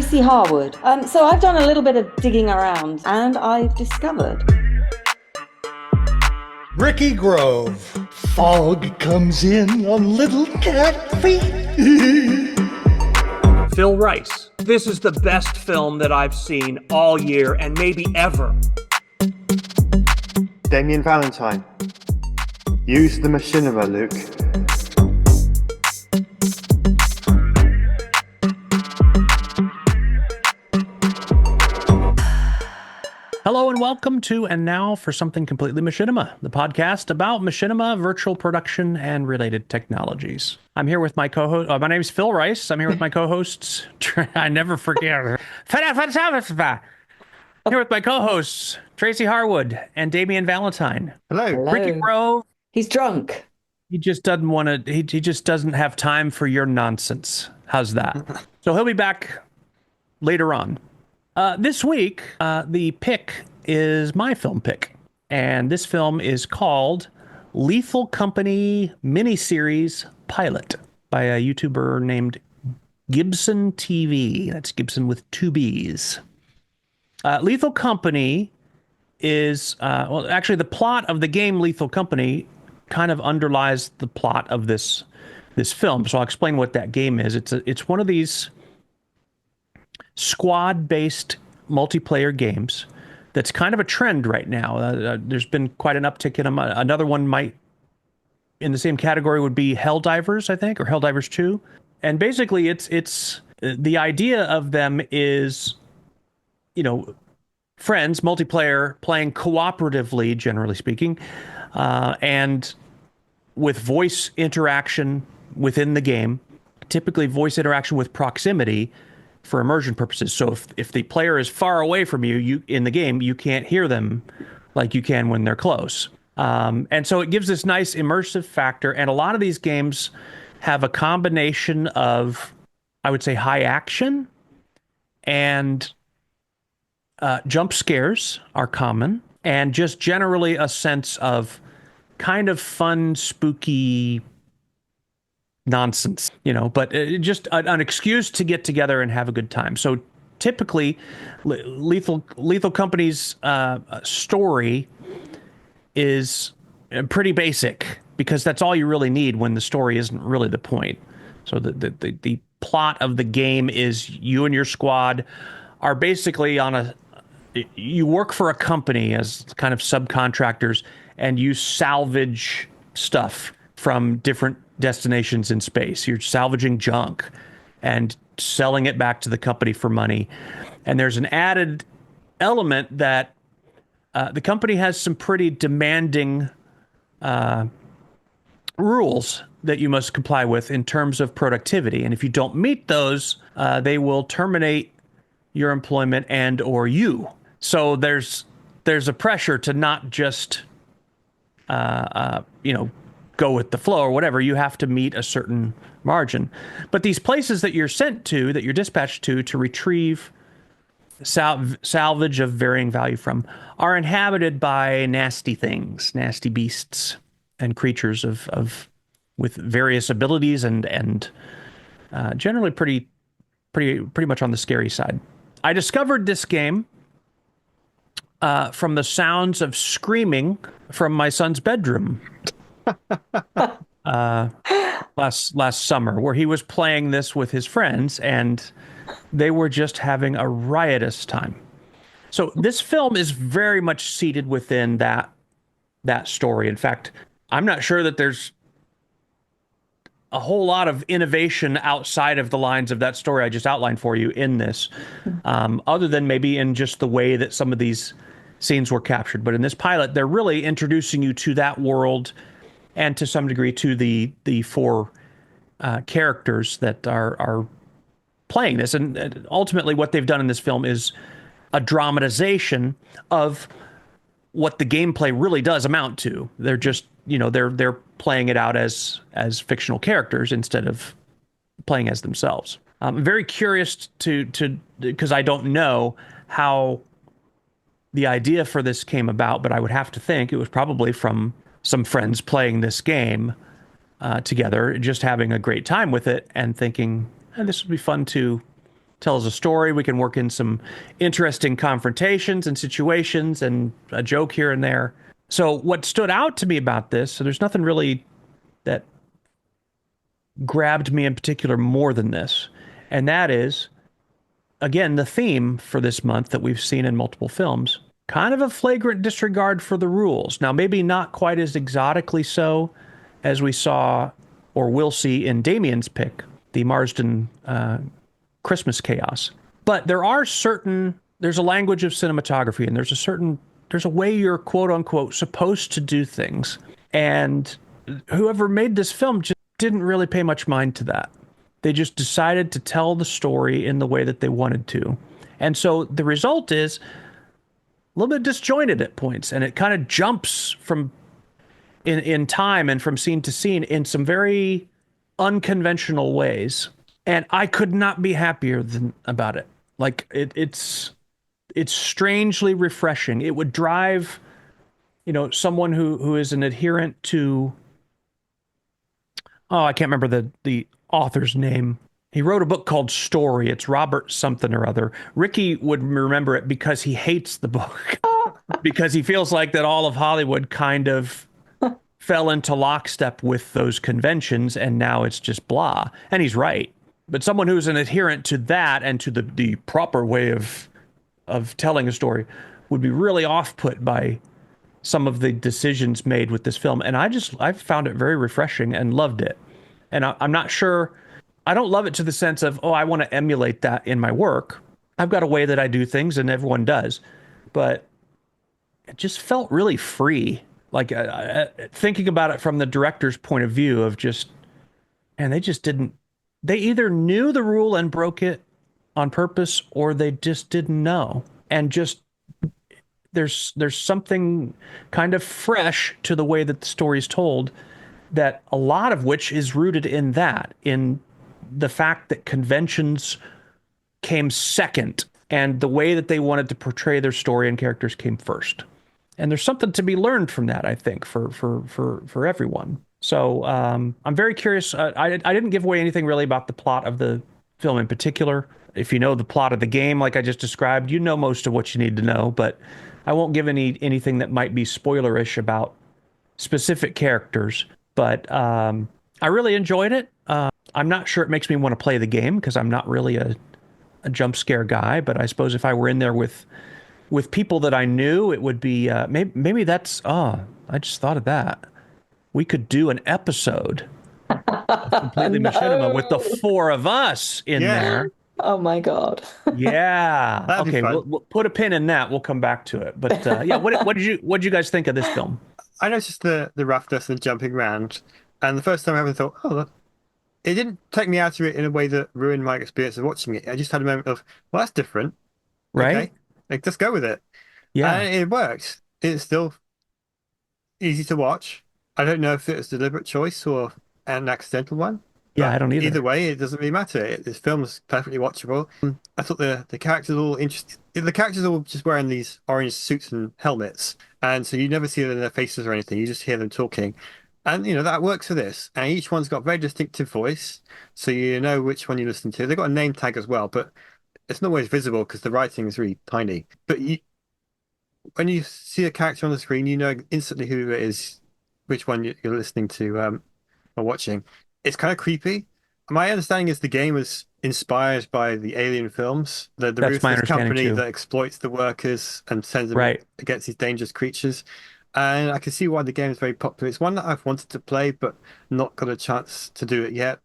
Tracy Harwood. So I've done a little bit of digging around and I've discovered. Ricky Grove. Fog comes in on little cat feet. Phil Rice. This is the best film that I've seen all year and maybe ever. Damien Valentine. Use the machinima, Luke. Hello and welcome to And Now for Something Completely Machinima, the podcast about machinima, virtual production, and related technologies. I'm here with my co-host. My name is Phil Rice. I'm here with my co-hosts. I never forget. I'm here with my co-hosts, Tracy Harwood and Damien Valentine. Hello. Ricky Grove. He's drunk. He just doesn't want to. He just doesn't have time for your nonsense. How's that? So he'll be back later on. This week, the pick is my film pick, and this film is called Lethal Company Miniseries Pilot by a YouTuber named Gibson TV. That's Gibson with two B's. Lethal Company is, well, actually, the plot of the game Lethal Company kind of underlies the plot of this film. So I'll explain what that game is. It's one of these squad-based multiplayer games that's kind of a trend right now. There's been quite an uptick in them. Another one might, in the same category, would be Helldivers, I think, or Helldivers 2. And basically, it's the idea of them is, you know, friends, multiplayer, playing cooperatively, generally speaking, and with voice interaction within the game, typically voice interaction with proximity for immersion purposes. So if the player is far away from you in the game, you can't hear them like you can when they're close. And so it gives this nice immersive factor. And a lot of these games have a combination of, I would say, high action and jump scares are common, and just generally a sense of kind of fun, spooky nonsense, you know, but just an excuse to get together and have a good time. So typically, Lethal Company's story is pretty basic, because that's all you really need when the story isn't really the point. So the plot of the game is you and your squad are basically you work for a company as kind of subcontractors, and you salvage stuff from different destinations in space. You're salvaging junk and selling it back to the company for money. And there's an added element that the company has some pretty demanding rules that you must comply with in terms of productivity. And if you don't meet those, they will terminate your employment and or you. So there's a pressure to not just go with the flow or whatever. You have to meet a certain margin. But these places that you're sent to, that you're dispatched to retrieve salvage of varying value from, are inhabited by nasty things, nasty beasts and creatures with various abilities and generally pretty much on the scary side. I discovered this game from the sounds of screaming from my son's bedroom last summer, where he was playing this with his friends, and they were just having a riotous time. So this film is very much seated within that story. In fact, I'm not sure that there's a whole lot of innovation outside of the lines of that story I just outlined for you in this, other than maybe in just the way that some of these scenes were captured. But in this pilot, they're really introducing you to that world, and to some degree to the four characters that are playing this. And ultimately what they've done in this film is a dramatization of what the gameplay really does amount to. They're just, they're playing it out as fictional characters instead of playing as themselves. I'm very curious because I don't know how the idea for this came about, but I would have to think it was probably from some friends playing this game together, just having a great time with it and thinking, this would be fun to tells a story. We can work in some interesting confrontations and situations and a joke here and there. So what stood out to me about this, so there's nothing really that grabbed me in particular more than this. And that is, again, the theme for this month that we've seen in multiple films, kind of a flagrant disregard for the rules. Now, maybe not quite as exotically so as we saw or will see in Damien's pick, the Marsden Christmas Chaos. But there's a language of cinematography, and there's a way you're quote unquote supposed to do things. And whoever made this film just didn't really pay much mind to that. They just decided to tell the story in the way that they wanted to. And so the result is a little bit disjointed at points, and it kind of jumps from in time and from scene to scene in some very unconventional ways. And I could not be happier about it. Like it's strangely refreshing. It would drive, someone who is an adherent to, I can't remember the author's name. He wrote a book called Story. It's Robert something or other. Ricky would remember it because he hates the book because he feels like that all of Hollywood kind of fell into lockstep with those conventions, and now it's just blah. And he's right. But someone who's an adherent to that and to the proper way of telling a story would be really off-put by some of the decisions made with this film. And I found it very refreshing and loved it. And I'm not sure, I don't love it to the sense of, I want to emulate that in my work. I've got a way that I do things, and everyone does. But it just felt really free. Like thinking about it from the director's point of view of they either knew the rule and broke it on purpose, or they just didn't know. And just there's something kind of fresh to the way that the story is told, that a lot of which is rooted in the fact that conventions came second and the way that they wanted to portray their story and characters came first. And there's something to be learned from that, I think, for everyone. So I'm very curious. I didn't give away anything really about the plot of the film in particular. If you know the plot of the game, like I just described, you know most of what you need to know. But I won't give anything that might be spoilerish about specific characters. But I really enjoyed it. I'm not sure it makes me want to play the game because I'm not really a jump scare guy. But I suppose if I were in there with people that I knew, it would be maybe that's I just thought of that. We could do an episode of Completely Machinima with the four of us in there. Oh my God. Yeah. Okay, we'll put a pin in that. We'll come back to it. But yeah, what did you guys think of this film? I noticed the roughness and jumping around, and the first time I ever thought, it didn't take me out of it in a way that ruined my experience of watching it. I just had a moment of, well, that's different. Right? Okay. Like, just go with it. Yeah. And it works. It's still easy to watch. I don't know if it was a deliberate choice or an accidental one. Yeah, I don't either. Either way, it doesn't really matter. This film's perfectly watchable. I thought the characters all interesting. The characters are all just wearing these orange suits and helmets, and so you never see them in their faces or anything. You just hear them talking, and that works for this. And each one's got a very distinctive voice, so you know which one you listen to. They've got a name tag as well, but it's not always visible because the writing is really tiny. But when you see a character on the screen, you know instantly who it is, which one you're listening to or watching. It's kind of creepy. My understanding is the game was inspired by the Alien films, the ruthless company that exploits the workers and sends them against these dangerous creatures. And I can see why the game is very popular. It's one that I've wanted to play, but not got a chance to do it yet.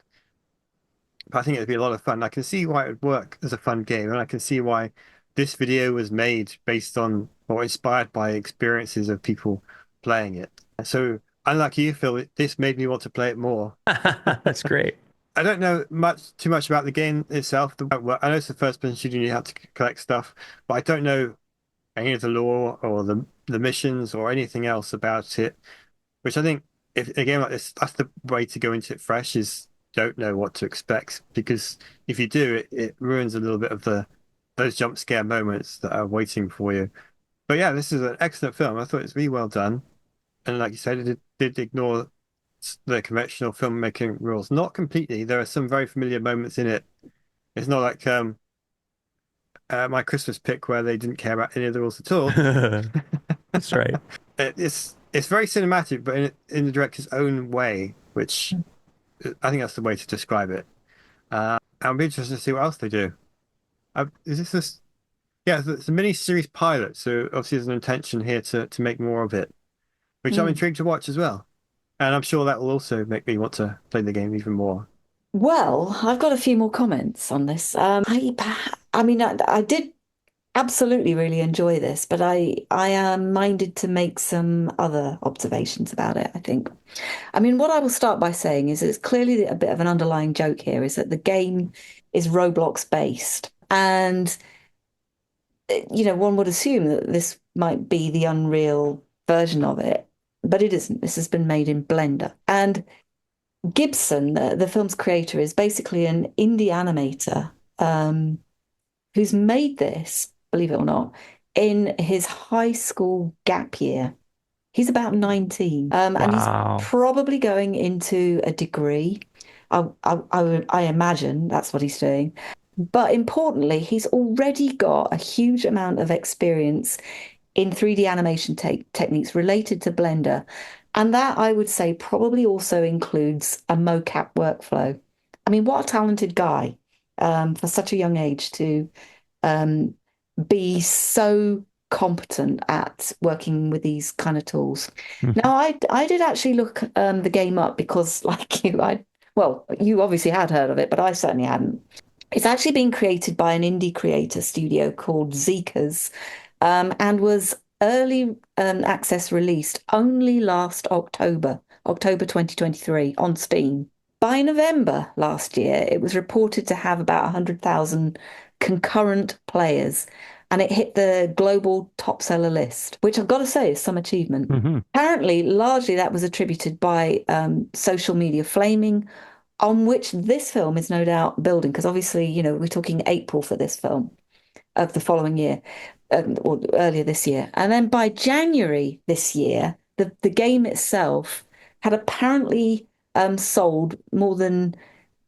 But I think it'd be a lot of fun. I can see why it would work as a fun game, and I can see why this video was made based on or inspired by experiences of people playing it. So, unlike you, Phil, this made me want to play it more. That's great. I don't know too much about the game itself. I know it's the first-person shooter, you have to collect stuff, but I don't know any of the lore or the missions or anything else about it. Which I think, if a game like this, that's the way to go into it fresh. Is don't know what to expect, because if you do, it ruins a little bit of those jump scare moments that are waiting for you. But yeah, this is an excellent film. I thought it was really well done, and like you said, it did ignore the conventional filmmaking rules. Not completely. There are some very familiar moments in it. It's not like my Christmas pick where they didn't care about any of the rules at all. That's right. It's very cinematic, but in the director's own way, which I think that's the way to describe it. I'll be interested to see what else they do. Is this? Yeah, it's a mini series pilot, so obviously there's an intention here to make more of it, which I'm intrigued to watch as well. And I'm sure that will also make me want to play the game even more. Well, I've got a few more comments on this. I mean, I did absolutely really enjoy this, but I am minded to make some other observations about it, I think. I mean, what I will start by saying is it's clearly a bit of an underlying joke here, is that the game is Roblox based. And, one would assume that this might be the Unreal version of it, but it isn't. This has been made in Blender. And Gibson, the film's creator, is basically an indie animator who's made this, believe it or not, in his high school gap year. He's about 19, and he's Wow. probably going into a degree. I imagine that's what he's doing. But importantly, he's already got a huge amount of experience in 3D animation techniques related to Blender. And that, I would say, probably also includes a mocap workflow. I mean, what a talented guy for such a young age to um, be so competent at working with these kind of tools. Now, I did actually look the game up because, like you, you obviously had heard of it, but I certainly hadn't. It's actually been created by an indie creator studio called Zeekerss, and was early access released only last October 2023 on Steam. By November last year, it was reported to have about 100,000 concurrent players, and it hit the global top seller list, which I've got to say is some achievement. Apparently, largely that was attributed by social media flaming, on which this film is no doubt building, because obviously, we're talking April for this film of the following year, or earlier this year. And then by January this year, the game itself had apparently sold more than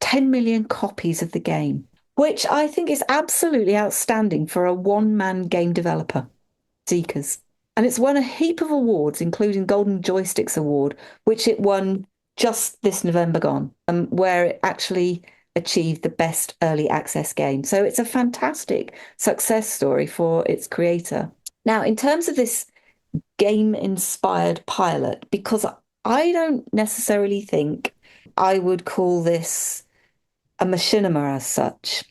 10 million copies of the game, which I think is absolutely outstanding for a one-man game developer, Zeekerss. And it's won a heap of awards, including Golden Joysticks Award, which it won just this November gone, where it actually achieved the best early access game. So it's a fantastic success story for its creator. Now, in terms of this game-inspired pilot, because I don't necessarily think I would call this a machinima as such.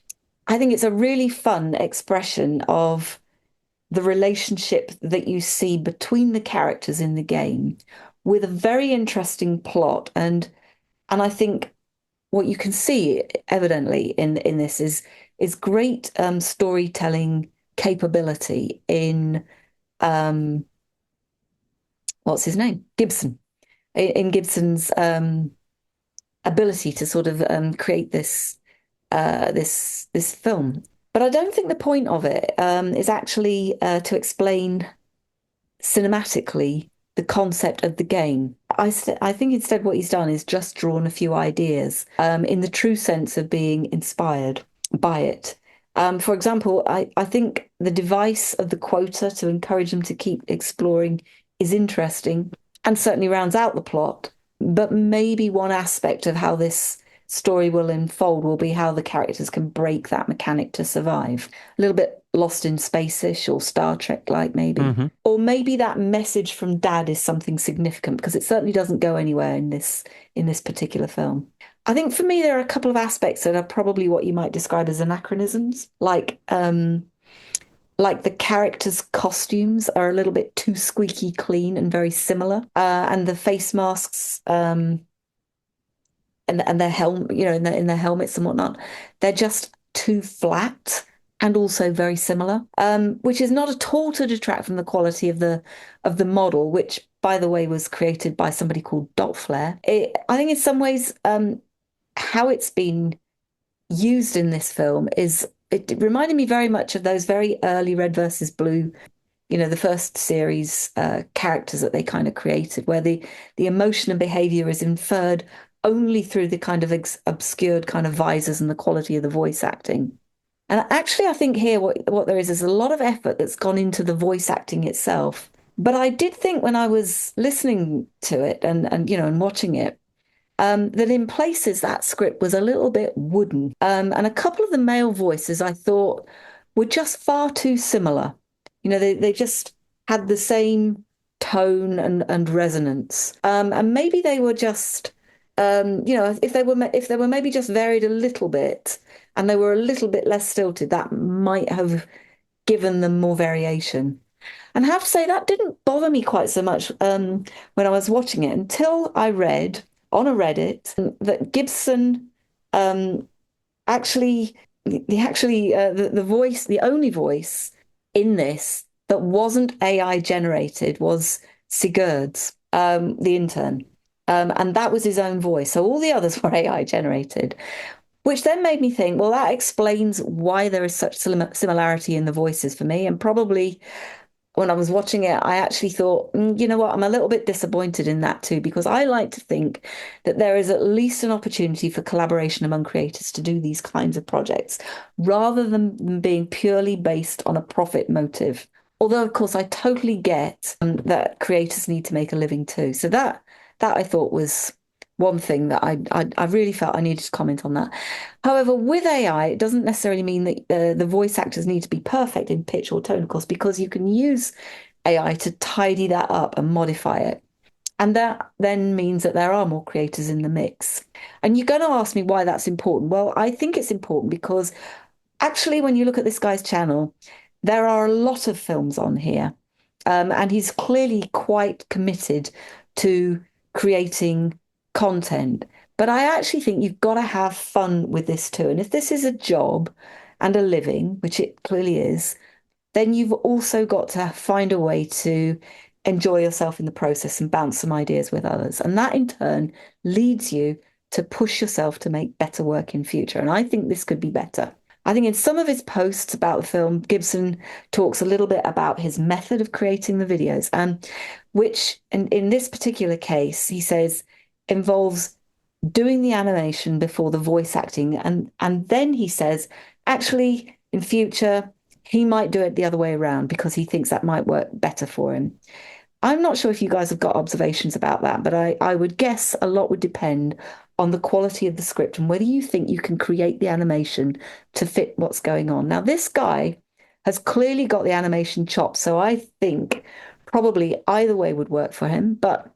I think it's a really fun expression of the relationship that you see between the characters in the game, with a very interesting plot. And I think what you can see evidently in this is great storytelling capability in what's his name? Gibson. In Gibson's ability to sort of create this film. But I don't think the point of it is actually to explain cinematically the concept of the game. I think instead what he's done is just drawn a few ideas in the true sense of being inspired by it. For example, I think the device of the quota to encourage them to keep exploring is interesting and certainly rounds out the plot. But maybe one aspect of how this story will unfold will be how the characters can break that mechanic to survive. A little bit Lost in Space-ish or Star Trek-like, maybe. Or maybe that message from Dad is something significant, because it certainly doesn't go anywhere in this particular film. I think for me, there are a couple of aspects that are probably what you might describe as anachronisms, like the characters' costumes are a little bit too squeaky clean and very similar, and the face masks and their helm, in their helmets and whatnot, they're just too flat and also very similar, which is not at all to detract from the quality of the model, which, by the way, was created by somebody called Dot Flare. I think in some ways, how it's been used in this film it reminded me very much of those very early Red versus Blue, the first series characters that they kind of created, where the emotion and behavior is inferred only through the kind of obscured kind of visors and the quality of the voice acting. And actually, I think here what there is a lot of effort that's gone into the voice acting itself. But I did think when I was listening to it and and watching it, that in places that script was a little bit wooden. And a couple of the male voices I thought were just far too similar. They just had the same tone and resonance. And maybe they were just, if they were maybe just varied a little bit and they were a little bit less stilted, that might have given them more variation. And I have to say that didn't bother me quite so much when I was watching it until I read on a Reddit that Gibson um, actually the voice, the only voice in this that wasn't AI generated was Zeekerss, the intern. And that was his own voice. So all the others were AI generated, which then made me think, well, that explains why there is such similarity in the voices for me. And probably when I was watching it, I actually thought, you know what, I'm a little bit disappointed in that too, because I like to think that there is at least an opportunity for collaboration among creators to do these kinds of projects rather than them being purely based on a profit motive. Although, of course, I totally get that creators need to make a living too. So that I thought was one thing that I really felt I needed to comment on that. However, with AI, it doesn't necessarily mean that the voice actors need to be perfect in pitch or tone, of course, because you can use AI to tidy that up and modify it. And that then means that there are more creators in the mix. And you're going to ask me why that's important. Well, I think it's important because actually, when you look at this guy's channel, there are a lot of films on here. And he's clearly quite committed to creating content. But I actually think you've got to have fun with this too. And if this is a job and a living, which it clearly is, then you've also got to find a way to enjoy yourself in the process and bounce some ideas with others. And that in turn leads you to push yourself to make better work in future. And I think this could be better. I think in some of his posts about the film, Gibson talks a little bit about his method of creating the videos, which in this particular case, he says involves doing the animation before the voice acting. And then he says, actually, in future, he might do it the other way around because he thinks that might work better for him. I'm not sure if you guys have got observations about that, but I would guess a lot would depend on the quality of the script and whether you think you can create the animation to fit what's going on. Now, this guy has clearly got the animation chops, so I think probably either way would work for him. But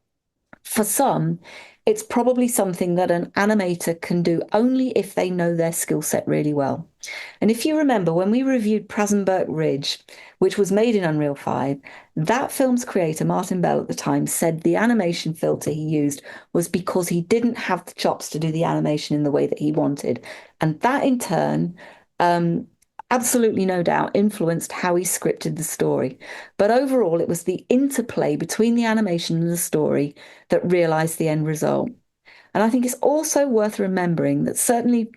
for some, it's probably something that an animator can do only if they know their skill set really well. And if you remember, when we reviewed Prasenberg Ridge, which was made in Unreal 5, that film's creator, Martin Bell, at the time, said the animation filter he used was because he didn't have the chops to do the animation in the way that he wanted. And that, in turn, absolutely no doubt influenced how he scripted the story. But overall, it was the interplay between the animation and the story that realized the end result. And I think it's also worth remembering that certainly,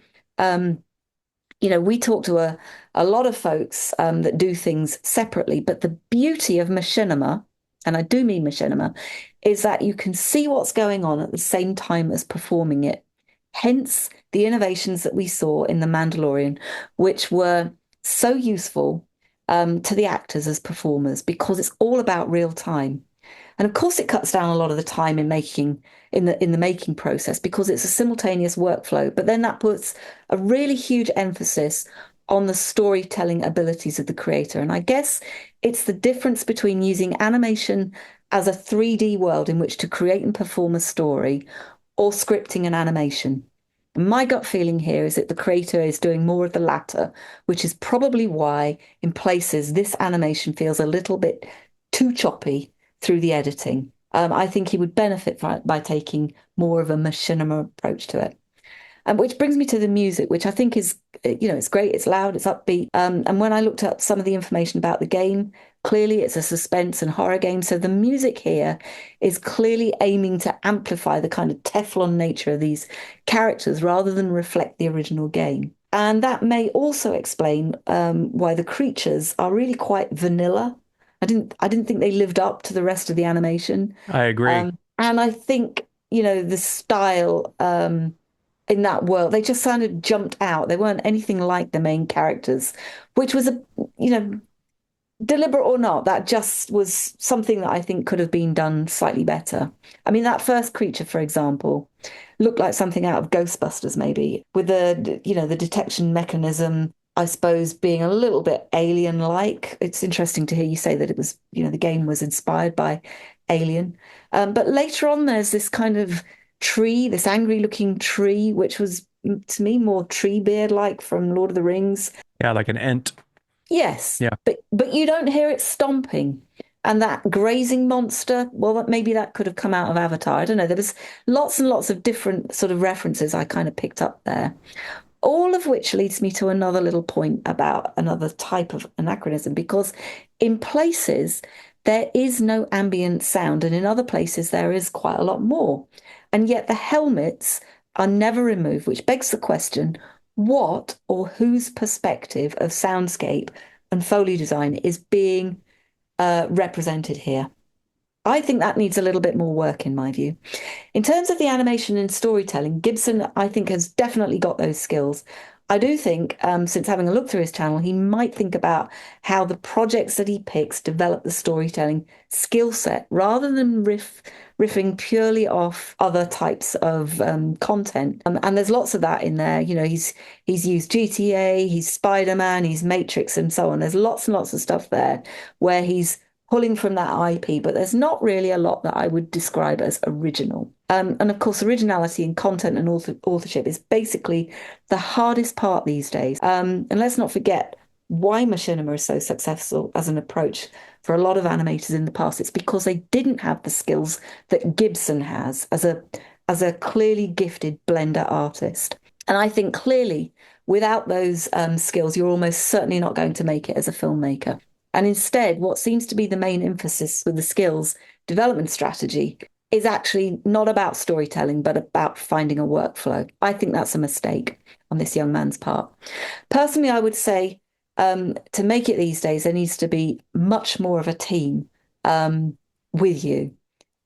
we talk to a lot of folks that do things separately, but the beauty of machinima, and I do mean machinima, is that you can see what's going on at the same time as performing it. Hence the innovations that we saw in The Mandalorian, which were so useful to the actors as performers because it's all about real time. And of course, it cuts down a lot of the time in the making process because it's a simultaneous workflow. But then that puts a really huge emphasis on the storytelling abilities of the creator. And I guess it's the difference between using animation as a 3D world in which to create and perform a story or scripting an animation. My gut feeling here is that the creator is doing more of the latter, which is probably why, in places, this animation feels a little bit too choppy through the editing. I think he would benefit by taking more of a machinima approach to it. Which brings me to the music, which I think is, it's great, it's loud, it's upbeat. And when I looked up some of the information about the game, clearly it's a suspense and horror game. So the music here is clearly aiming to amplify the kind of Teflon nature of these characters rather than reflect the original game. And that may also explain why the creatures are really quite vanilla. I didn't think they lived up to the rest of the animation. I agree. And I think, the style. in that world. They just kind of jumped out. They weren't anything like the main characters, which was you know, deliberate or not, that just was something that I think could have been done slightly better. I mean, that first creature, for example, looked like something out of Ghostbusters, maybe, with the detection mechanism, I suppose, being a little bit alien-like. It's interesting to hear you say that it was, the game was inspired by Alien. But later on, there's this kind of tree, this angry-looking tree, which was, to me, more Treebeard-like from Lord of the Rings. Yeah, like an ent. Yes, Yeah. but you don't hear it stomping. And that grazing monster, well, maybe that could have come out of Avatar. I don't know. There was lots and lots of different sort of references I kind of picked up there. All of which leads me to another little point about another type of anachronism, because in places there is no ambient sound, and in other places there is quite a lot more. And yet the helmets are never removed, which begs the question, what or whose perspective of soundscape and Foley design is being represented here? I think that needs a little bit more work in my view. In terms of the animation and storytelling, Gibson, I think, has definitely got those skills. I do think, since having a look through his channel, he might think about how the projects that he picks develop the storytelling skill set rather than riffing purely off other types of content. And there's lots of that in there. He's used GTA, he's Spider-Man, he's Matrix, and so on. There's lots and lots of stuff there where he's pulling from that IP, but there's not really a lot that I would describe as original. And of course, originality in content and authorship is basically the hardest part these days. And let's not forget why machinima is so successful as an approach for a lot of animators in the past. It's because they didn't have the skills that Gibson has as a clearly gifted blender artist. And I think clearly without those skills, you're almost certainly not going to make it as a filmmaker. And instead, what seems to be the main emphasis with the skills development strategy is actually not about storytelling, but about finding a workflow. I think that's a mistake on this young man's part. Personally, I would say to make it these days, there needs to be much more of a team with you.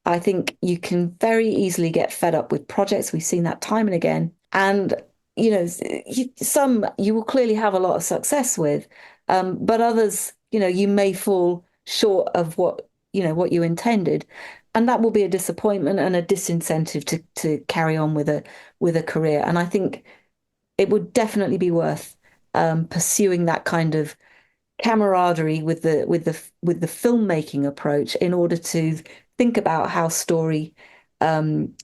I think you can very easily get fed up with projects. We've seen that time and again. And, some you will clearly have a lot of success with, but others, you may fall short of what you intended. And that will be a disappointment and a disincentive to carry on with a career. And I think it would definitely be worth pursuing that kind of camaraderie with the filmmaking approach in order to think about how story can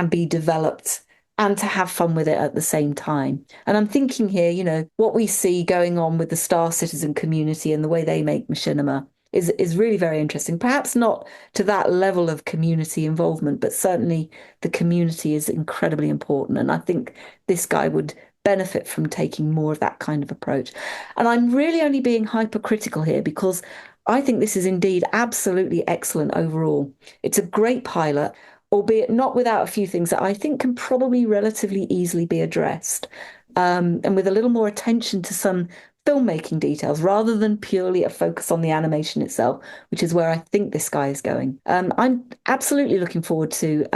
be developed and to have fun with it at the same time. And I'm thinking here, what we see going on with the Star Citizen community and the way they make machinima is really very interesting. Perhaps not to that level of community involvement, but certainly the community is incredibly important. And I think this guy would benefit from taking more of that kind of approach. And I'm really only being hypercritical here because I think this is indeed absolutely excellent overall. It's a great pilot, albeit not without a few things that I think can probably relatively easily be addressed, and with a little more attention to some filmmaking details rather than purely a focus on the animation itself, which is where I think this guy is going. I'm absolutely looking forward to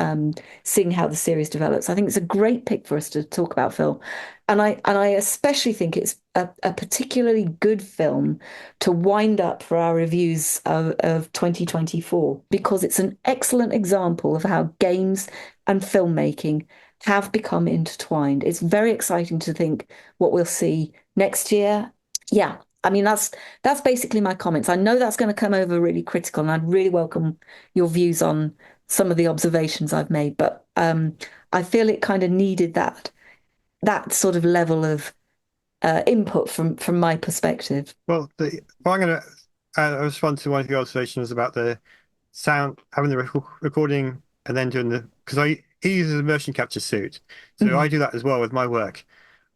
seeing how the series develops. I think it's a great pick for us to talk about film. And I especially think it's a particularly good film to wind up for our reviews of 2024 because it's an excellent example of how games and filmmaking have become intertwined. It's very exciting to think what we'll see next year. Yeah, I mean that's basically my comments. I know that's going to come over really critical, and I'd really welcome your views on some of the observations I've made. But I feel it kind of needed that sort of level of input from my perspective. Well, I'm going to respond to one of your observations about the sound, having the recording and then doing because he uses a motion capture suit. So I do that as well with my work.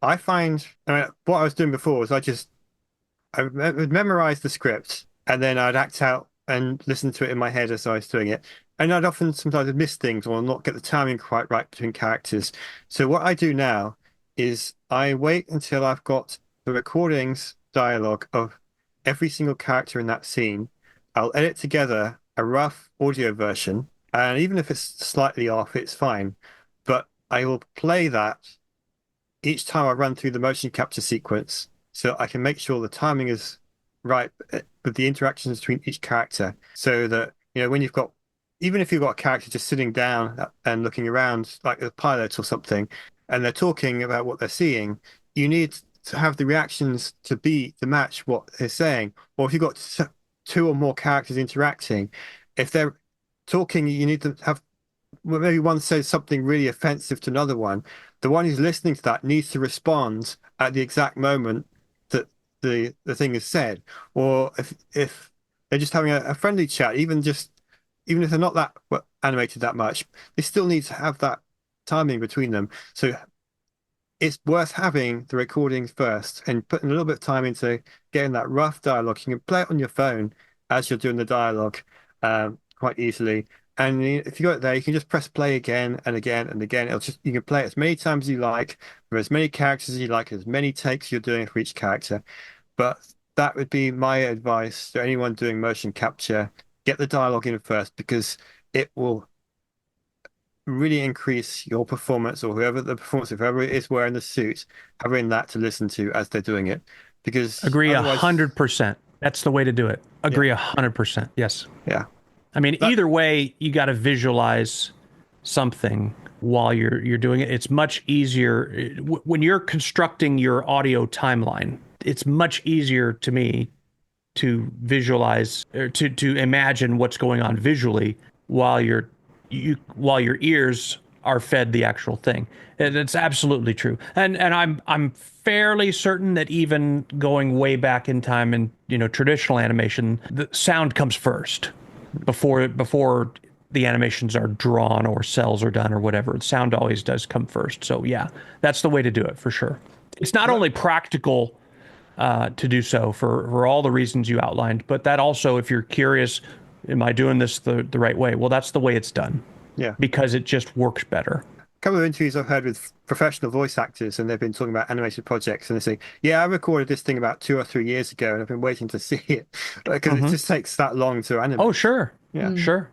I find, what I was doing before was I would memorize the script and then I'd act out and listen to it in my head as I was doing it. And I'd often sometimes miss things or not get the timing quite right between characters. So what I do now is I wait until I've got the recordings dialogue of every single character in that scene. I'll edit together a rough audio version, and even if it's slightly off, it's fine. But I will play that each time I run through the motion capture sequence, so I can make sure the timing is right with the interactions between each character, so that when you've got, even if you've got a character just sitting down and looking around like a pilot or something, and they're talking about what they're seeing, you need to have the reactions to match what they're saying. Or if you've got two or more characters interacting, if they're talking, you need to have, well, maybe one says something really offensive to another one. The one who's listening to that needs to respond at the exact moment that the thing is said. Or if they're just having a friendly chat, even if they're not that animated that much, they still need to have that timing between them. So it's worth having the recordings first and putting a little bit of time into getting that rough dialogue. You can play it on your phone as you're doing the dialogue quite easily. And if you got it there, you can just press play again and again and again. You can play it as many times as you like, with as many characters as you like, as many takes you're doing for each character. But that would be my advice to anyone doing motion capture. Get the dialogue in first, because it will really increase your performance, or whoever it is wearing the suit, having that to listen to as they're doing it. Because Agree otherwise, 100%. That's the way to do it. Agree yeah, 100%. Yes. yeah. I mean, That either way, you got to visualize something while you're doing it. It's much easier when you're constructing your audio timeline. It's much easier to me to visualize, or to imagine what's going on visually while while your ears are fed the actual thing. And it's absolutely true. And I'm fairly certain that even going way back in time in traditional animation, the sound comes first before the animations are drawn or cells are done or whatever. The sound always does come first. So yeah, that's the way to do it for sure. It's not only practical to do so for all the reasons you outlined, but that also, if you're curious, am I doing this the right way? Well, that's the way it's done. Yeah. Because it just works better. A couple of interviews I've heard with professional voice actors, and they've been talking about animated projects, and they say, "Yeah, I recorded this thing about 2 or 3 years ago, and I've been waiting to see it because it just takes that long to animate." Oh, sure. Yeah. Sure.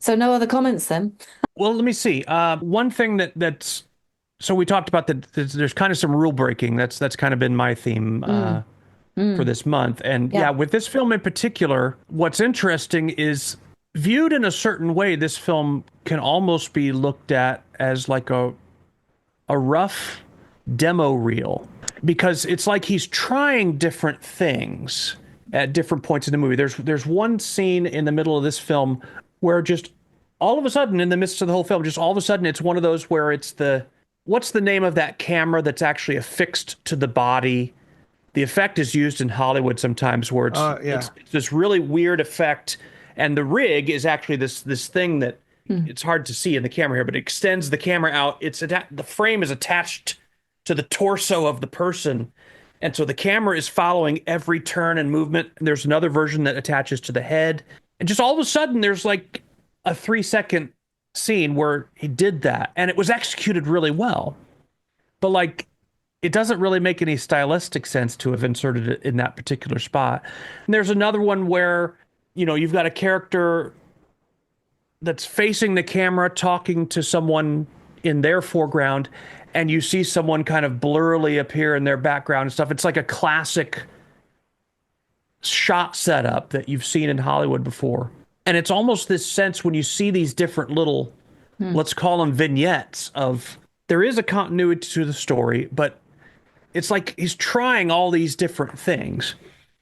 So no other comments then? Well, let me see. One thing that's so we talked about that there's kind of some rule breaking. That's kind of been my theme for this month. And yeah, with this film in particular, what's interesting is, viewed in a certain way, this film can almost be looked at as like a rough demo reel, because it's like he's trying different things at different points in the movie. There's one scene in the middle of this film where just all of a sudden, in the midst of the whole film, just all of a sudden, it's one of those where it's what's the name of that camera that's actually affixed to the body? The effect is used in Hollywood sometimes where it's this really weird effect, and the rig is actually this thing that it's hard to see in the camera here, but it extends the camera out. The frame is attached to the torso of the person, and so the camera is following every turn and movement. And there's another version that attaches to the head, and just all of a sudden there's like a 3-second scene where he did that, and it was executed really well, but like, it doesn't really make any stylistic sense to have inserted it in that particular spot. And there's another one where, you've got a character that's facing the camera talking to someone in their foreground, and you see someone kind of blurrily appear in their background and stuff. It's like a classic shot setup that you've seen in Hollywood before. And it's almost this sense when you see these different little, let's call them vignettes, of there is a continuity to the story, but it's like he's trying all these different things.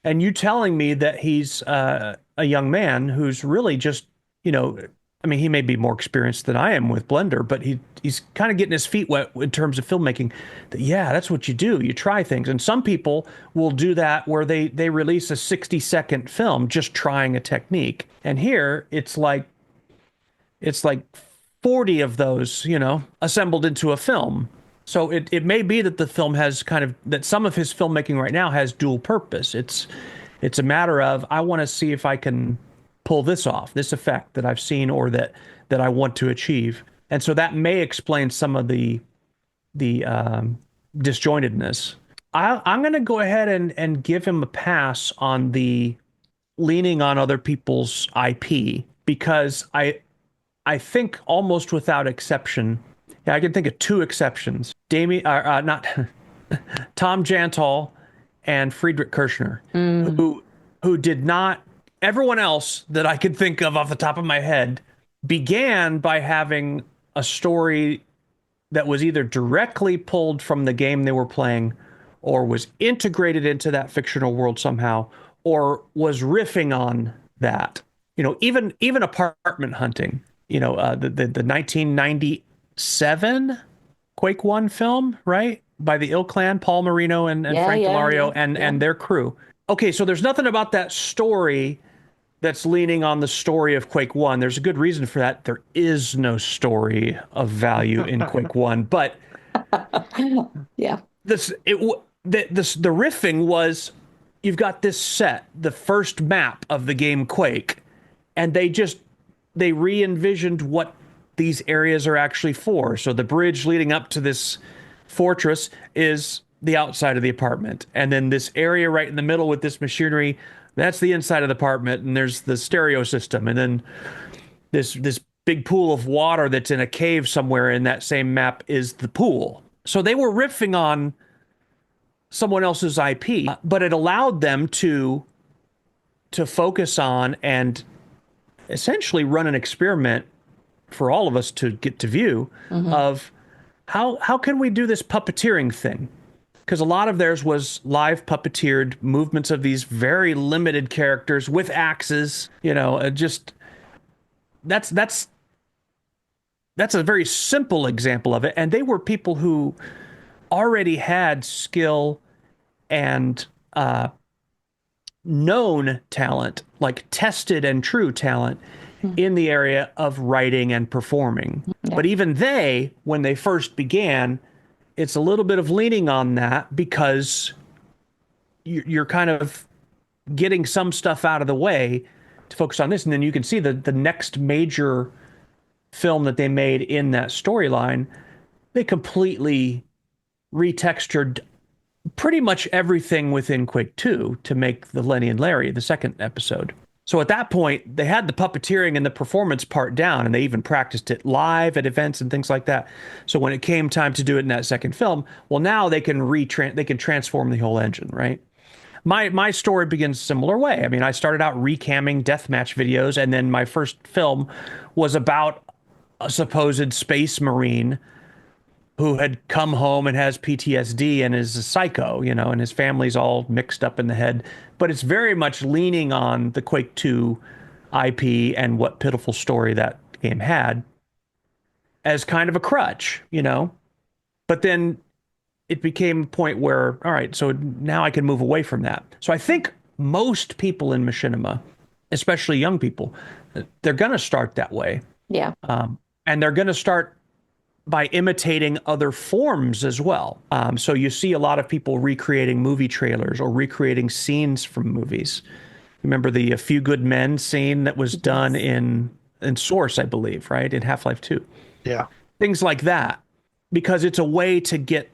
And you telling me that he's a young man who's really just, I mean, he may be more experienced than I am with Blender, but he's kind of getting his feet wet in terms of filmmaking. Yeah, that's what you do. You try things. And some people will do that where they release a 60-second film just trying a technique. And here it's like 40 of those, assembled into a film. So it may be that the film has that some of his filmmaking right now has dual purpose. It's a matter of, I want to see if I can pull this off, this effect that I've seen or that I want to achieve. And so that may explain some of the disjointedness. I'm going to go ahead and give him a pass on the leaning on other people's IP, because I think almost without exception, Yeah, I can think of two exceptions. Damien, not Tom Jantal and Friedrich Kirchner, who did not. Everyone else that I could think of off the top of my head began by having a story that was either directly pulled from the game they were playing, or was integrated into that fictional world somehow, or was riffing on that. Even Apartment Hunting. The 1997 Quake 1 film, right? By the Ill Clan, Paul Marino and Yeah, Frank yeah, Delario yeah, and yeah. their crew. Okay, so there's nothing about that story that's leaning on the story of Quake 1. There's a good reason for that. There is no story of value in Quake 1, but Yeah. the riffing was, you've got this set, the first map of the game Quake, and they re-envisioned what these areas are actually for. So the bridge leading up to this fortress is the outside of the apartment, and then this area right in the middle with this machinery, that's the inside of the apartment, and there's the stereo system, and then this big pool of water that's in a cave somewhere in that same map is the pool. So they were riffing on someone else's IP, but it allowed them to focus on and essentially run an experiment for all of us to get to view of how can we do this puppeteering thing? Because a lot of theirs was live puppeteered movements of these very limited characters with axes. Just that's a very simple example of it. And they were people who already had skill and known talent, like tested and true talent in the area of writing and performing. Yeah. But even they, when they first began, it's a little bit of leaning on that because you're kind of getting some stuff out of the way to focus on this. And then you can see the next major film that they made in that storyline, they completely retextured pretty much everything within Quake 2 to make the Lenny and Larry, the second episode. So at that point, they had the puppeteering and the performance part down, and they even practiced it live at events and things like that. So when it came time to do it in that second film, well, now they can transform the whole engine, right? My story begins a similar way. I mean, I started out recamming deathmatch videos, and then my first film was about a supposed space marine who had come home and has PTSD and is a psycho, and his family's all mixed up in the head. But it's very much leaning on the Quake 2 IP and what pitiful story that game had as kind of a crutch, But then it became a point where, all right, so now I can move away from that. So I think most people in machinima, especially young people, they're going to start that way. Yeah. And they're going to start by imitating other forms as well. So you see a lot of people recreating movie trailers or recreating scenes from movies. Remember the A Few Good Men scene that was done in Source, I believe, right? In Half-Life 2. Yeah. Things like that. Because it's a way to get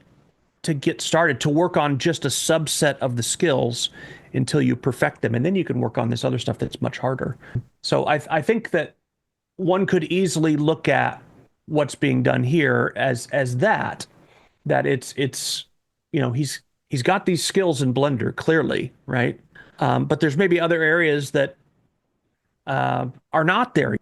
started, to work on just a subset of the skills until you perfect them. And then you can work on this other stuff that's much harder. So I think that one could easily look at what's being done here as that it's he's got these skills in Blender, clearly, right? But there's maybe other areas that are not there.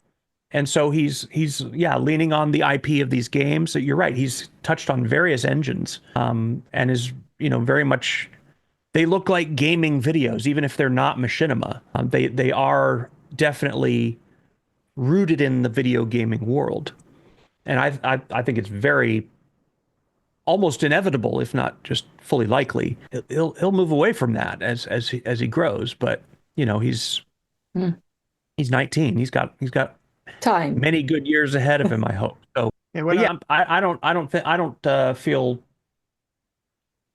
And so he's leaning on the IP of these games. So you're right. He's touched on various engines, and is, very much, they look like gaming videos, even if they're not machinima. They are definitely rooted in the video gaming world. And I think it's very almost inevitable, if not just fully likely, he'll move away from that as he grows. But he's 19. He's got Time. many good years ahead of him, I hope. So I don't feel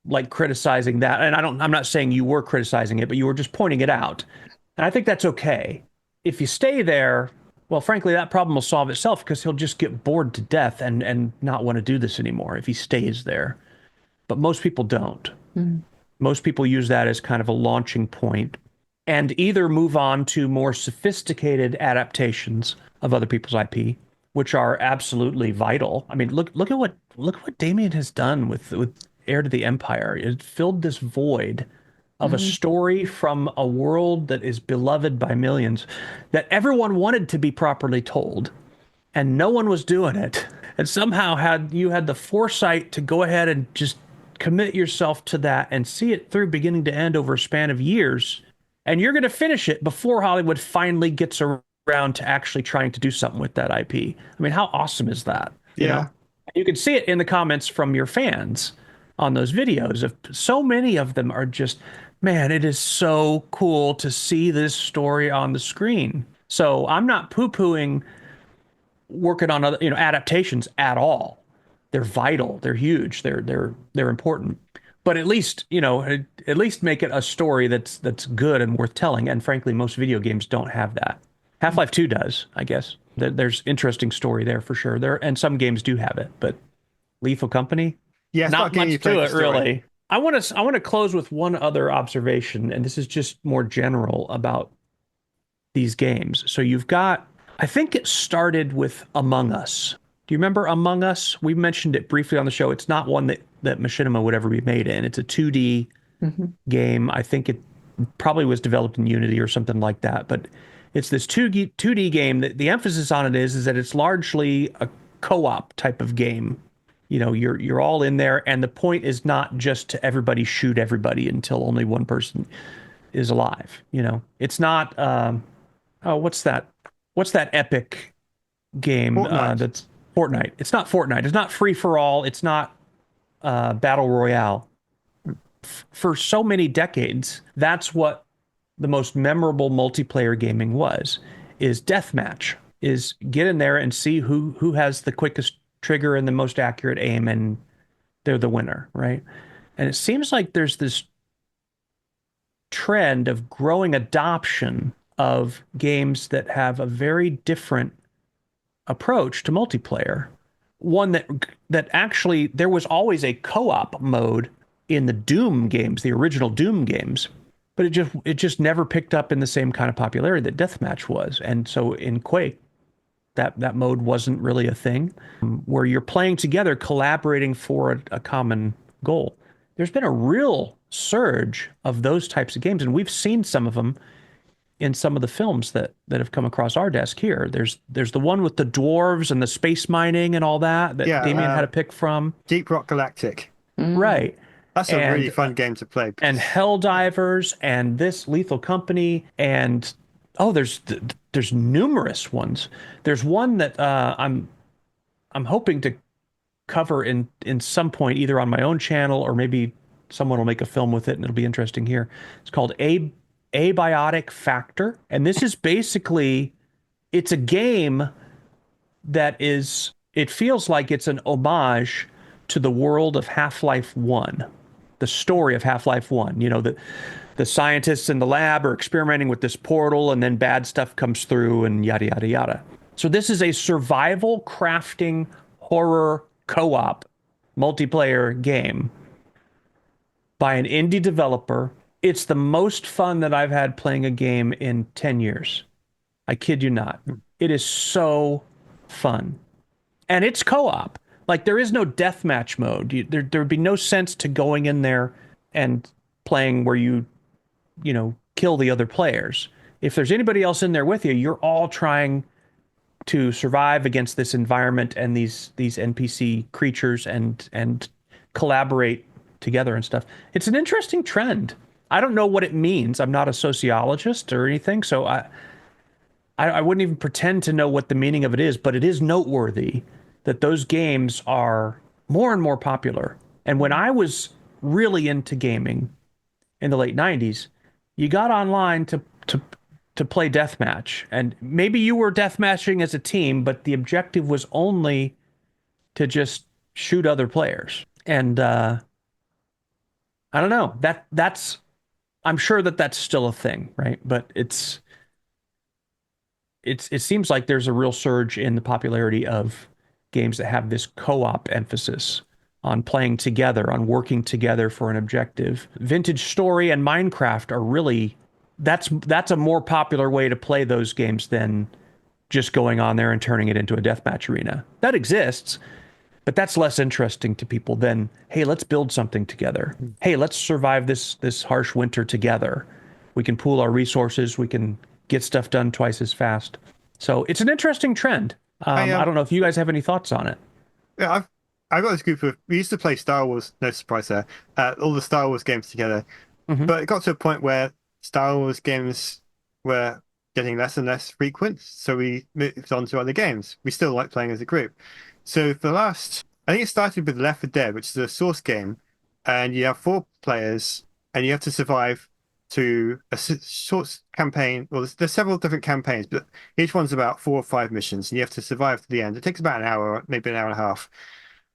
like criticizing that, and I'm not saying you were criticizing it, but you were just pointing it out, and I think that's okay. If you stay there, well, frankly, that problem will solve itself because he'll just get bored to death and not want to do this anymore if he stays there. But most people don't. Most people use that as kind of a launching point and either move on to more sophisticated adaptations of other people's IP, which are absolutely vital. I mean, look what Damien has done with Heir to the Empire. It filled this void of a Mm. story from a world that is beloved by millions that everyone wanted to be properly told, and no one was doing it. And somehow had the foresight to go ahead and just commit yourself to that and see it through beginning to end over a span of years. And you're going to finish it before Hollywood finally gets around to actually trying to do something with that IP. I mean, how awesome is that? You Yeah. know, you can see it in the comments from your fans on those videos. Of so many of them are just, man, it is so cool to see this story on the screen. So I'm not poo-pooing working on other, adaptations at all. They're vital. They're huge. They're important. But at least make it a story that's good and worth telling. And frankly, most video games don't have that. Half-Life 2 does, I guess. There's interesting story there for sure. And some games do have it, but Lethal Company, Yeah, it's not not getting you much to played it for story. really. I want to close with one other observation, and this is just more general about these games. So I think it started with Among Us. Do you remember Among Us? We mentioned it briefly on the show. It's not one that Machinima would ever be made in. It's a 2D Hmm. game. I think it probably was developed in Unity or something like that. But it's this 2D game that the emphasis on it is that it's largely a co-op type of game. You're all in there, and the point is not just to everybody shoot everybody until only one person is alive. It's not. Oh, what's that? What's that epic game Fortnite. that's Fortnite? It's not Fortnite. It's not free for all. It's not battle royale. For so many decades, that's what the most memorable multiplayer gaming is deathmatch, is get in there and see who has the quickest trigger and the most accurate aim, and they're the winner, right? And it seems like there's this trend of growing adoption of games that have a very different approach to multiplayer. One that actually there was always a co-op mode in the Doom games, the original Doom games, but it just never picked up in the same kind of popularity that deathmatch was. And so in Quake, that mode wasn't really a thing, where you're playing together, collaborating for a common goal. There's been a real surge of those types of games, and we've seen some of them in some of the films that have come across our desk here. There's the one with the dwarves and the space mining and all that Yeah, Damien had a pick from. Deep Rock Galactic. Right. That's a really And fun game to play. and Helldivers and this Lethal Company and there's numerous ones. There's one that I'm hoping to cover in some point, either on my own channel or maybe someone will make a film with it and it'll be interesting here. It's called Abiotic Factor, and this is basically, it's a game it feels like it's an homage to the world of Half-Life 1, the story of Half-Life 1. The scientists in the lab are experimenting with this portal, and then bad stuff comes through, and yada, yada, yada. So this is a survival crafting horror co-op multiplayer game by an indie developer. It's the most fun that I've had playing a game in 10 years. I kid you not. It is so fun. And it's co-op. Like, there is no deathmatch mode. There would be no sense to going in there and playing where you kill the other players. If there's anybody else in there with you, you're all trying to survive against this environment and these NPC creatures and collaborate together and stuff. It's an interesting trend. I don't know what it means. I'm not a sociologist or anything, so I wouldn't even pretend to know what the meaning of it is, but it is noteworthy that those games are more and more popular. And when I was really into gaming in the late 90s, you got online to play deathmatch. And maybe you were deathmatching as a team, but the objective was only to just shoot other players. And I don't know. I'm sure that's still a thing, right? But it seems like there's a real surge in the popularity of games that have this co-op emphasis on playing together, on working together for an objective. Vintage Story and Minecraft are really, that's a more popular way to play those games than just going on there and turning it into a deathmatch arena. That exists, but that's less interesting to people than, hey, let's build something together. Hey, let's survive this harsh winter together. We can pool our resources. We can get stuff done twice as fast. So it's an interesting trend. I don't know if you guys have any thoughts on it. Yeah, I've got this group of we used to play Star Wars. No surprise there. All the Star Wars games together, but it got to a point where Star Wars games were getting less and less frequent. So we moved on to other games. We still like playing as a group. So for the last, I think it started with Left 4 Dead, which is a source game, and you have 4 players, and you have to survive to a short campaign. Well, there's several different campaigns, but each one's about 4 or 5 missions, and you have to survive to the end. It takes about an hour, maybe an hour and a half,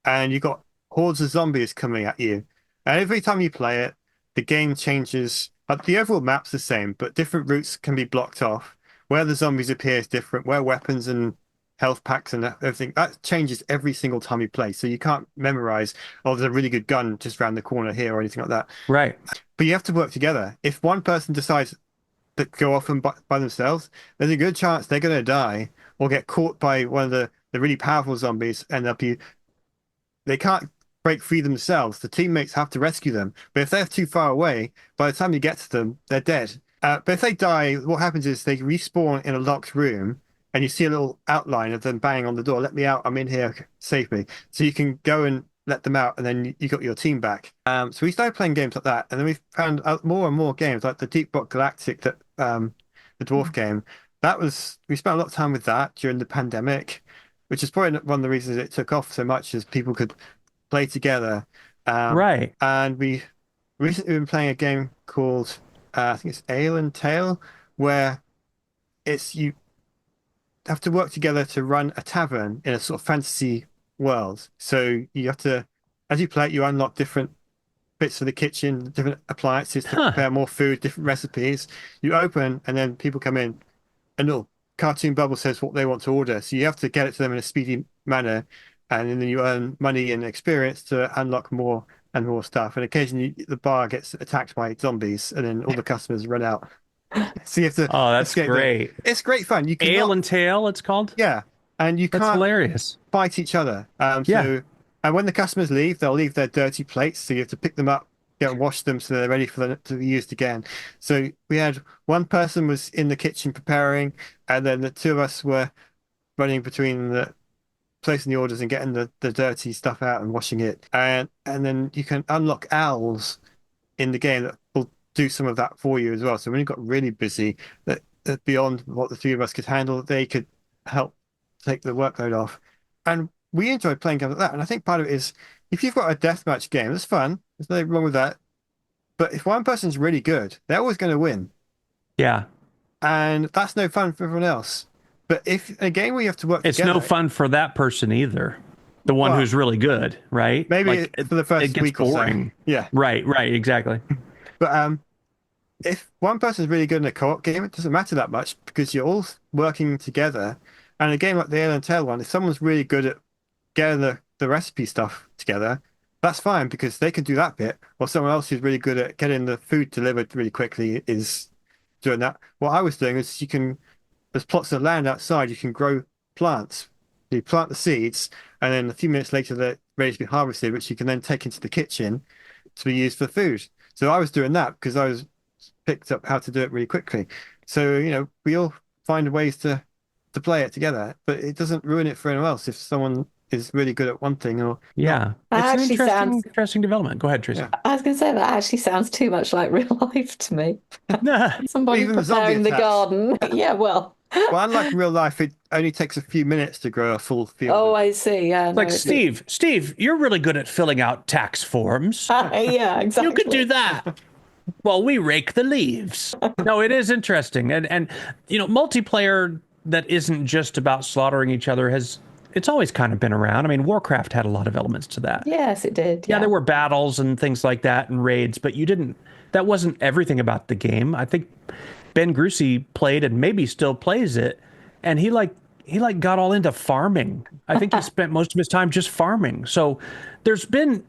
and you've got hordes of zombies coming at you. And every time you play it, the game changes. The overall map's the same, but different routes can be blocked off. Where the zombies appear is different. Where weapons and health packs and everything, that changes every single time you play. So you can't memorize, oh, there's a really good gun just around the corner here or anything like that. Right. But you have to work together. If one person decides to go off and by themselves, there's a good chance they're going to die or get caught by one of the really powerful zombies, and they can't break free themselves. The teammates have to rescue them. But if they're too far away, by the time you get to them, they're dead. But if they die, what happens is they respawn in a locked room, and you see a little outline of them banging on the door. Let me out. I'm in here. Save me. So you can go and let them out, and then you got your team back. So we started playing games like that, and then we found out more and more games like the Deep Rock Galactic, that the dwarf game. We spent a lot of time with that during the pandemic, which is probably one of the reasons it took off so much, is people could play together. Right. And we recently been playing a game called I think it's Ale and Tail, where you have to work together to run a tavern in a sort of fantasy world. So you have to, as you play it, you unlock different bits of the kitchen, different appliances to prepare more food, different recipes. You open, and then people come in, and little cartoon bubble says what they want to order. So you have to get it to them in a speedy manner, and then you earn money and experience to unlock more and more stuff. And occasionally the bar gets attacked by zombies, and then all the customers run out. So you have to. Oh, that's escape great. them. It's great fun. You can Ale and Tail, it's called? yeah, and you That's can't hilarious. fight each other. Yeah. So, and when the customers leave, they'll leave their dirty plates, so you have to pick them up, go and wash them, so they're ready for them to be used again. So we had one person was in the kitchen preparing, and then the 2 of us were running between the placing the orders and getting the dirty stuff out and washing it. And then you can unlock owls in the game that will do some of that for you as well. So when you got really busy, that beyond what the 3 of us could handle, they could help take the workload off. And we enjoy playing games like that. And I think part of it is, if you've got a deathmatch game, it's fun. There's nothing wrong with that. But if one person's really good, they're always going to win. Yeah. And that's no fun for everyone else. But if a game where you have to work It's together, no fun for that person either. The one who's really good, right? Maybe for the first it gets week or boring. so. Yeah. Right, exactly. But if one person's really good in a co-op game, it doesn't matter that much because you're all working together. And a game like the Ale and Tail one, if someone's really good at getting the recipe stuff together, that's fine because they can do that bit. Or someone else who's really good at getting the food delivered really quickly is doing that. What I was doing is there's plots of land outside, you can grow plants. You plant the seeds, and then a few minutes later they're ready to be harvested, which you can then take into the kitchen to be used for food. So I was doing that because I was picked up how to do it really quickly. So, we all find ways to play it together, but it doesn't ruin it for anyone else if someone is really good at one thing or Yeah. That It's an actually interesting development. Go ahead, Tracy. I was going to say that actually sounds too much like real life to me. Somebody Even the zombie preparing the attacks. garden. Yeah, well. Well, unlike in real life, it only takes a few minutes to grow a full field. Oh, I see. Yeah, Like, Steve, you're really good at filling out tax forms. yeah, exactly. You could do that. Well, we rake the leaves. No, it is interesting. And multiplayer that isn't just about slaughtering each other it's always kind of been around. I mean, Warcraft had a lot of elements to that. Yes, it did. Yeah, there were battles and things like that and raids, but that wasn't everything about the game. I think Ben Grucey played and maybe still plays it, and he got all into farming. I think he spent most of his time just farming. So there's been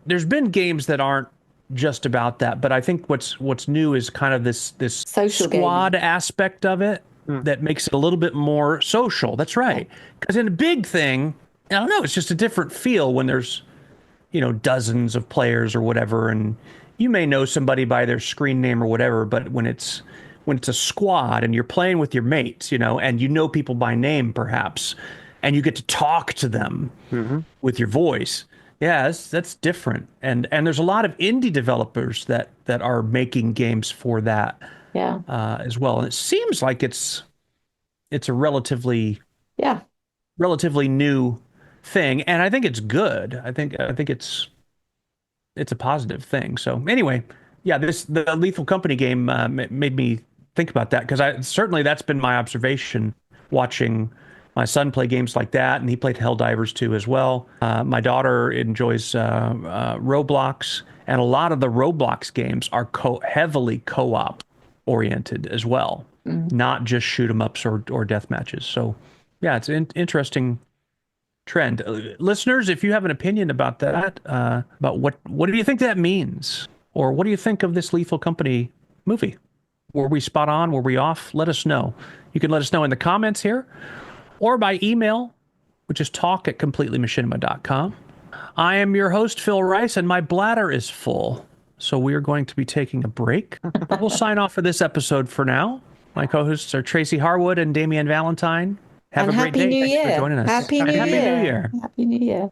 games that aren't just about that, but I think what's new is kind of this social squad gaming aspect of it. that makes it a little bit more social. That's right. Because in a big thing, I don't know, it's just a different feel when there's, dozens of players or whatever, and you may know somebody by their screen name or whatever, but when it's a squad and you're playing with your mates, and you know people by name perhaps, and you get to talk to them with your voice. Yeah, that's different. And there's a lot of indie developers that are making games for that as well. And it seems like it's a relatively new thing, and I think it's good. I think it's a positive thing. So anyway, yeah, the Lethal Company game made me think about that, because that's been my observation watching my son play games like that, and he played Helldivers 2 as well. My daughter enjoys Roblox, and a lot of the Roblox games are heavily co-op oriented as well, not just shoot 'em ups or death matches. So yeah, it's an interesting trend. Listeners, if you have an opinion about that, about what do you think that means, or what do you think of this Lethal Company movie? Were we spot on? Were we off? Let us know. You can let us know in the comments here, or by email, which is talk@completelymachinima.com. I am your host, Phil Rice, and my bladder is full, so we are going to be taking a break. But we'll sign off for this episode for now. My co-hosts are Tracy Harwood and Damien Valentine. Have a great day. Happy New Thanks Year. for joining us. Happy New Year. Happy New Year.